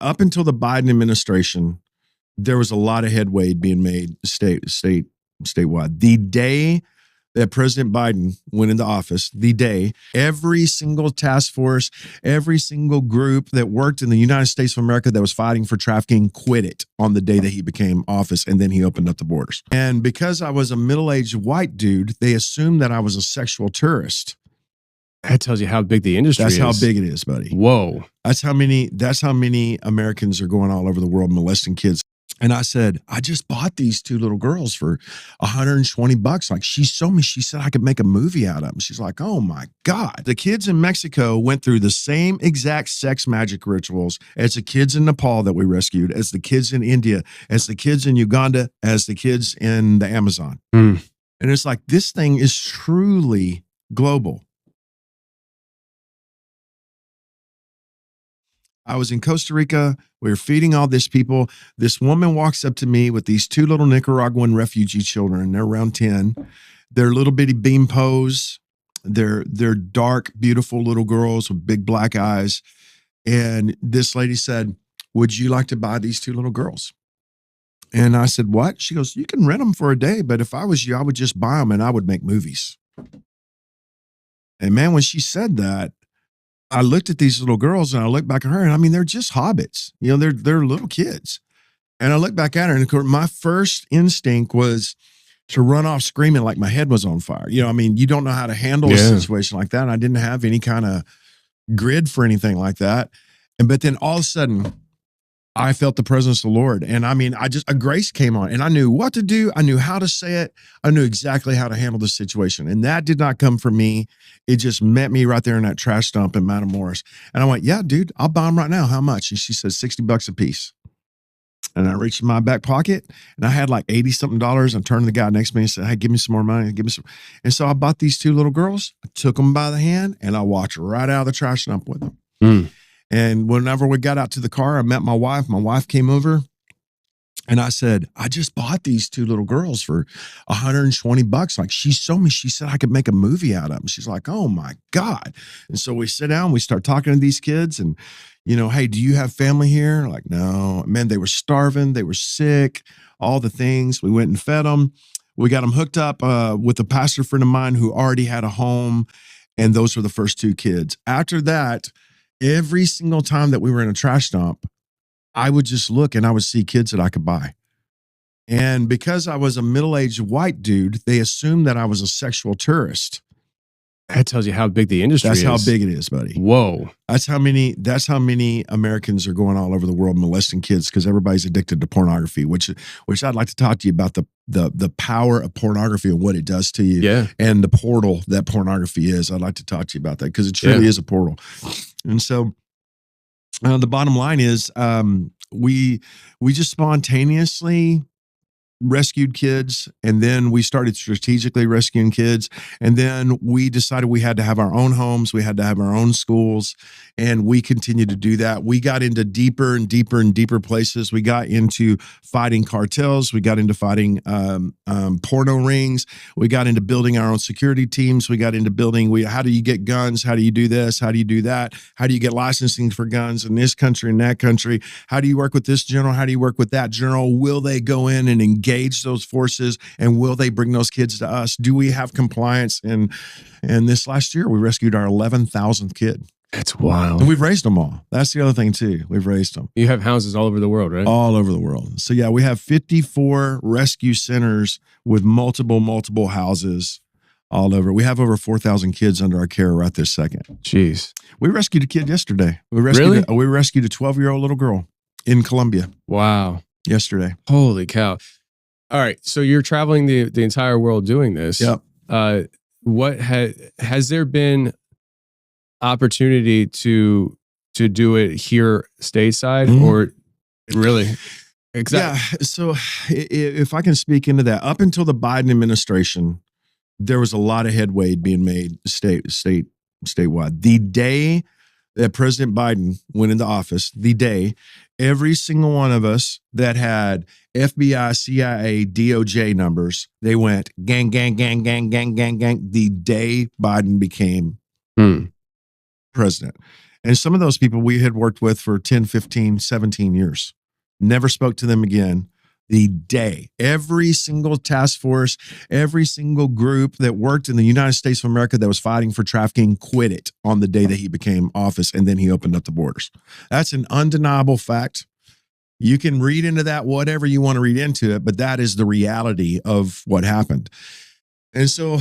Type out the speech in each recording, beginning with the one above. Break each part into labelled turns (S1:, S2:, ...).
S1: up until the Biden administration, there was a lot of headway being made statewide. The day that President Biden went into office, every single task force, every single group that worked in the United States of America that was fighting for trafficking quit it on the day that he became office, and then he opened up the borders. And because I was a middle-aged white dude, they assumed that I was a sexual tourist.
S2: That tells you how big the industry is.
S1: That's how big it is, buddy.
S2: Whoa.
S1: That's how many Americans are going all over the world molesting kids. And I said, I just bought these two little girls for $120. Like, she said I could make a movie out of them. She's like, oh my God. The kids in Mexico went through the same exact sex magic rituals as the kids in Nepal that we rescued, as the kids in India, as the kids in Uganda, as the kids in the Amazon. And it's like, this thing is truly global. I was in Costa Rica. We were feeding all these people. This woman walks up to me with these two little Nicaraguan refugee children. They're around 10. They're little bitty beanpos. They're dark, beautiful little girls with big black eyes. And this lady said, would you like to buy these two little girls? And I said, what? She goes, you can rent them for a day, but if I was you, I would just buy them and I would make movies. And man, when she said that, I looked at these little girls and I looked back at her, and I mean, they're just hobbits. You know, they're little kids. And I looked back at her, and of course, my first instinct was to run off screaming like my head was on fire. You know, I mean, you don't know how to handle a situation like that. And I didn't have any kind of grid for anything like that. But then all of a sudden, I felt the presence of the Lord. And I mean, a grace came on, and I knew what to do. I knew how to say it. I knew exactly how to handle the situation. And that did not come from me. It just met me right there in that trash dump in Matamoros. And I went, yeah, dude, I'll buy them right now. How much? And she said, $60 a piece. And I reached in my back pocket, and I had like 80 something dollars. And turned to the guy next to me and said, hey, give me some more money. Give me some. And so I bought these two little girls. I took them by the hand, and I walked right out of the trash dump with them. And whenever we got out to the car, I met my wife. My wife came over, and I said, I just bought these two little girls for $120. Like, she said I could make a movie out of them. She's like, oh my God. And so we sit down, we start talking to these kids, and, you know, hey, do you have family here? Like, no. Man, they were starving. They were sick, all the things. We went and fed them. We got them hooked up with a pastor friend of mine who already had a home. And those were the first two kids. After that, every single time that we were in a trash dump, I would just look and I would see kids that I could buy. And because I was a middle-aged white dude, they assumed that I was a sexual tourist.
S2: That tells you how big the industry is.
S1: That's how big it is, buddy.
S2: Whoa.
S1: That's how many Americans are going all over the world molesting kids, because everybody's addicted to pornography, which I'd like to talk to you about the power of pornography and what it does to you, and the portal that pornography is. I'd like to talk to you about that, because it truly is a portal. And so the bottom line is we just spontaneously rescued kids, and then we started strategically rescuing kids, and then we decided we had to have our own homes, we had to have our own schools, and we continued to do that. We got into deeper and deeper and deeper places. We got into fighting cartels. We got into fighting porno rings. We got into building our own security teams. We got into building, how do you get guns? How do you do this? How do you do that? How do you get licensing for guns in this country and that country? How do you work with this general? How do you work with that general? Will they go in and engage those forces, and will they bring those kids to us? Do we have compliance? And this last year, we rescued our 11,000th kid.
S2: That's wild.
S1: And we've raised them all. That's the other thing too. We've raised them.
S2: You have houses all over the world, right?
S1: All over the world. So yeah, we have 54 rescue centers with multiple houses all over. We have over 4,000 kids under our care right this second.
S2: Jeez.
S1: We rescued a kid yesterday. We rescued a 12-year-old little girl in Colombia.
S2: Wow.
S1: Yesterday.
S2: Holy cow. All right. So you're traveling the entire world doing this.
S1: Yep.
S2: What has there been opportunity to do it here stateside, or really? Exactly.
S1: Yeah. So if I can speak into that, up until the Biden administration, there was a lot of headway being made statewide. The day that President Biden went into office, every single one of us that had FBI, CIA, DOJ numbers, they went gang, gang, gang, gang, gang, gang, gang, the day Biden became president. And some of those people we had worked with for 10, 15, 17 years. Never spoke to them again. The day, every single task force, every single group that worked in the United States of America that was fighting for trafficking quit it on the day that he became office, and then he opened up the borders. That's an undeniable fact. You can read into that whatever you want to read into it, but that is the reality of what happened. And so,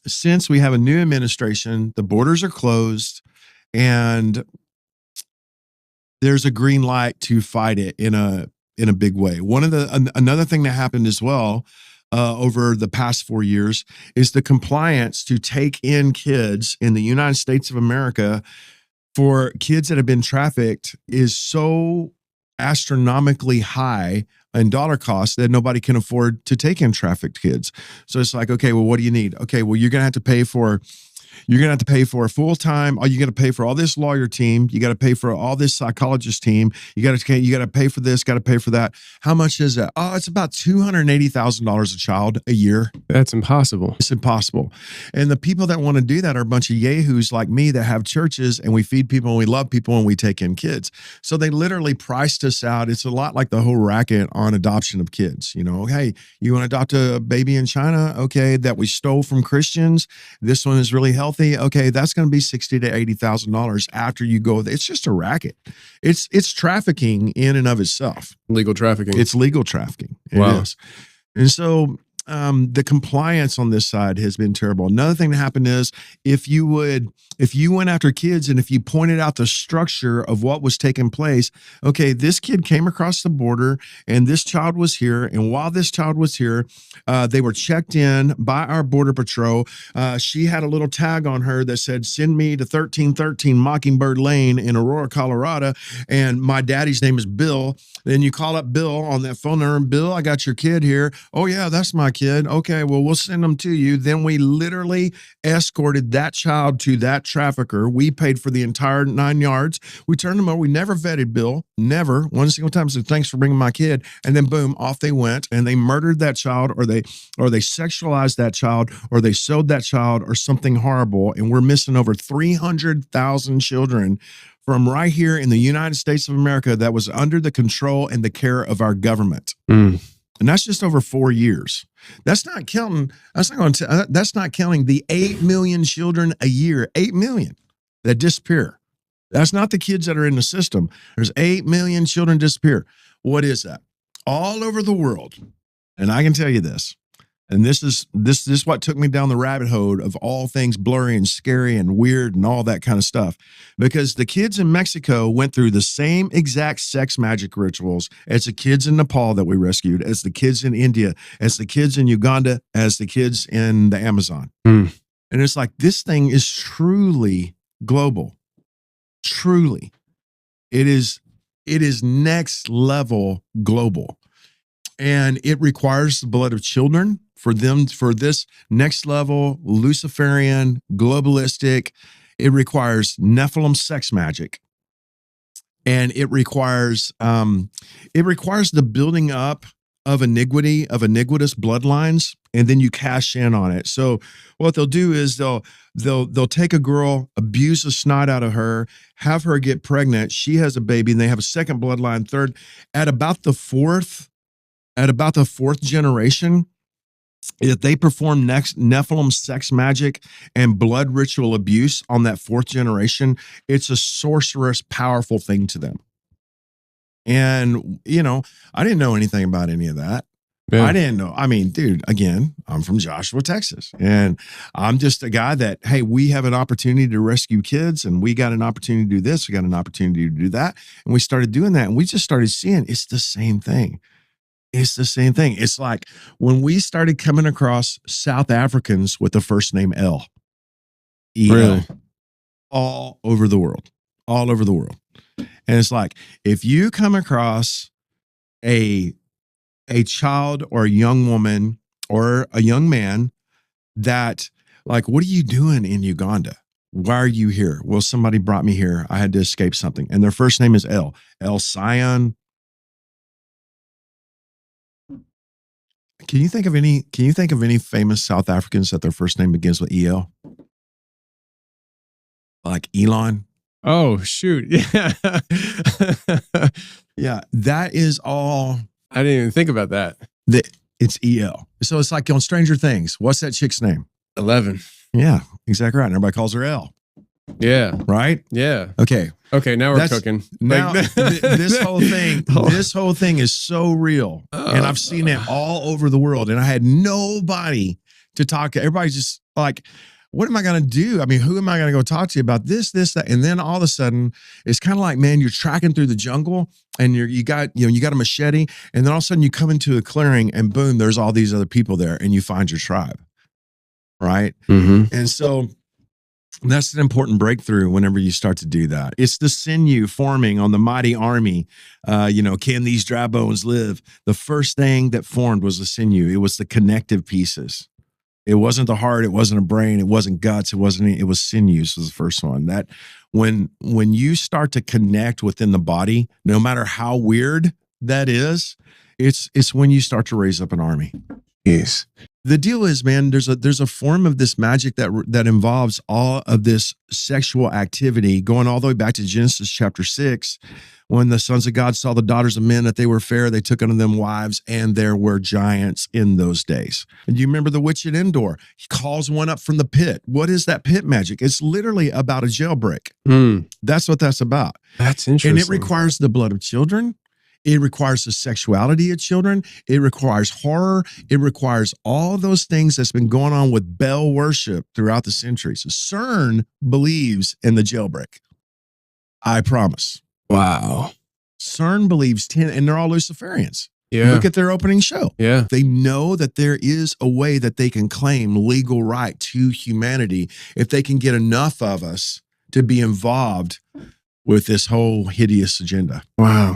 S1: since we have a new administration, the borders are closed, and there's a green light to fight it in a big way. Another thing that happened as well over the past 4 years is the compliance to take in kids in the United States of America for kids that have been trafficked is so astronomically high in dollar costs that nobody can afford to take in trafficked kids. So it's like, okay, well, what do you need? Okay, well, you're going to have to pay for a full-time, you got to pay for all this lawyer team. You got to pay for all this psychologist team. You got to pay for this, got to pay for that. How much is that? Oh, it's about $280,000 a child a year.
S2: That's impossible.
S1: It's impossible. And the people that want to do that are a bunch of yahoos like me that have churches, and we feed people and we love people and we take in kids. So they literally priced us out. It's a lot like the whole racket on adoption of kids. You know, hey, you want to adopt a baby in China? Okay, that we stole from Christians. This one is really healthy. Okay, that's going to be $60,000 to $80,000 after you go. It's just a racket. It's trafficking in and of itself.
S2: Legal trafficking.
S1: It's legal trafficking. It
S2: Wow.
S1: is. And so the compliance on this side has been terrible. Another thing that happened is if you went after kids and if you pointed out the structure of what was taking place, okay, this kid came across the border and this child was here. And while this child was here, they were checked in by our border patrol. She had a little tag on her that said, send me to 1313 Mockingbird Lane in Aurora, Colorado. And my daddy's name is Bill. Then you call up Bill on that phone number. Bill, I got your kid here. Oh yeah, that's my kid. Okay, well, we'll send them to you. Then we literally escorted that child to that trafficker. We paid for the entire 9 yards. We turned them over. We never vetted Bill. Never. One single time said, thanks for bringing my kid. And then boom, off they went. And they murdered that child, or they sexualized that child, or they sold that child, or something horrible. And we're missing over 300,000 children from right here in the United States of America that was under the control and the care of our government. And that's just over 4 years. That's not counting the 8 million children a year, 8 million that disappear. That's not the kids that are in the system. There's 8 million children disappear. What is that? All over the world. And I can tell you this, and this is what took me down the rabbit hole of all things blurry and scary and weird and all that kind of stuff. Because the kids in Mexico went through the same exact sex magic rituals as the kids in Nepal that we rescued, as the kids in India, as the kids in Uganda, as the kids in the Amazon. And it's like, this thing is truly global. Truly. It is next level global. And it requires the blood of children for this next level Luciferian, globalistic. It requires Nephilim sex magic. And it requires the building up of iniquity, of iniquitous bloodlines, and then you cash in on it. So what they'll do is they'll take a girl, abuse the snot out of her, have her get pregnant. She has a baby, and they have a second bloodline, third. At about the fourth generation, if they perform Nephilim sex magic and blood ritual abuse on that fourth generation, it's a sorcerous, powerful thing to them. And, I didn't know anything about any of that. Yeah. I didn't know. I mean, dude, again, I'm from Joshua, Texas, and I'm just a guy that, hey, we have an opportunity to rescue kids, and we got an opportunity to do this. We got an opportunity to do that. And we started doing that, and we just started seeing it's the same thing. It's the same thing. It's like when we started coming across South Africans with the first name L. E-L, really? All over the world. And it's like, if you come across a child or a young woman or a young man that, like, what are you doing in Uganda? Why are you here? Well, somebody brought me here. I had to escape something. And their first name is L. El Sion. Can you think of any famous South Africans that their first name begins with EL? Like Elon?
S2: Oh, shoot. Yeah.
S1: Yeah, that is all.
S2: I didn't even think about that.
S1: It's EL. So it's like on Stranger Things. What's that chick's name?
S2: 11.
S1: Yeah, exactly right. And everybody calls her L,
S2: Yeah.
S1: right?
S2: Yeah.
S1: Okay.
S2: Okay. Now we're
S1: That's-
S2: cooking.
S1: Now
S2: Like-
S1: this whole thing is so real, and I've seen it all over the world. And I had nobody to talk to. Everybody's just like, "What am I going to do? I mean, who am I going to go talk to about this, that?" And then all of a sudden, it's kind of like, man, you're tracking through the jungle, and you got a machete, and then all of a sudden you come into a clearing, and boom, there's all these other people there, and you find your tribe, right?
S2: Mhm.
S1: And so that's an important breakthrough whenever you start to do that. It's the sinew forming on the mighty army. Can these dry bones live? The first thing that formed was the sinew. It was the connective pieces. It wasn't the heart. It wasn't a brain. It wasn't guts. It was sinews was the first one. That when you start to connect within the body, no matter how weird that is, it's when you start to raise up an army.
S2: Yes.
S1: The deal is, man, there's a form of this magic that involves all of this sexual activity, going all the way back to Genesis chapter 6, when the sons of God saw the daughters of men that they were fair, they took unto them wives, and there were giants in those days. And you remember the witch at Endor? He calls one up from the pit. What is that pit magic? It's literally about a jailbreak. That's what that's about.
S2: That's interesting.
S1: And it requires the blood of children. It requires the sexuality of children. It requires horror. It requires all those things that's been going on with Bell worship throughout the centuries. CERN believes in the jailbreak. I promise.
S2: Wow.
S1: CERN believes 10, and they're all Luciferians.
S2: Yeah.
S1: Look at their opening show.
S2: Yeah.
S1: They know that there is a way that they can claim legal right to humanity if they can get enough of us to be involved with this whole hideous agenda.
S2: Wow.